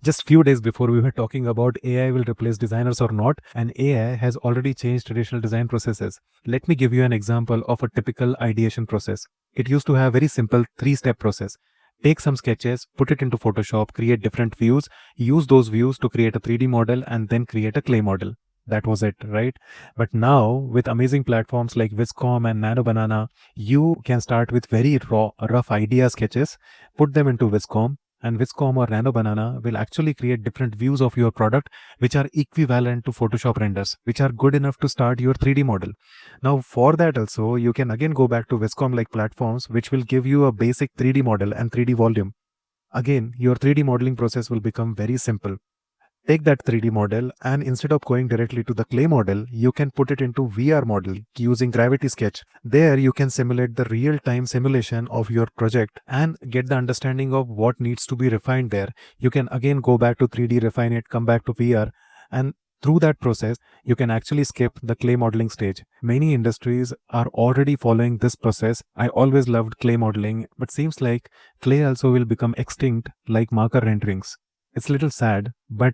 Just few days before we were talking about AI will replace designers or not, and AI has already changed traditional design processes. Let me give you an example of a typical ideation process. It used to have very simple three-step process. Take some sketches, put it into Photoshop, create different views, use those views to create a 3D model, and then create a clay model. That was it, right? But now, with amazing platforms like Viscom and Nano Banana, you can start with very raw, rough idea sketches, put them into Viscom, and Viscom or Nano Banana will actually create different views of your product which are equivalent to Photoshop renders, which are good enough to start your 3D model. Now, for that also, you can again go back to Viscom like platforms which will give you a basic 3D model and 3D volume. Again, your 3D modeling process will become very simple. Take that 3D model, and instead of going directly to the clay model, you can put it into VR model using Gravity Sketch. There you can simulate the real-time simulation of your project and get the understanding of what needs to be refined there. You can again go back to 3D, refine it, come back to VR, and through that process, you can actually skip the clay modeling stage. Many industries are already following this process. I always loved clay modeling, but seems like clay also will become extinct like marker renderings. It's a little sad, but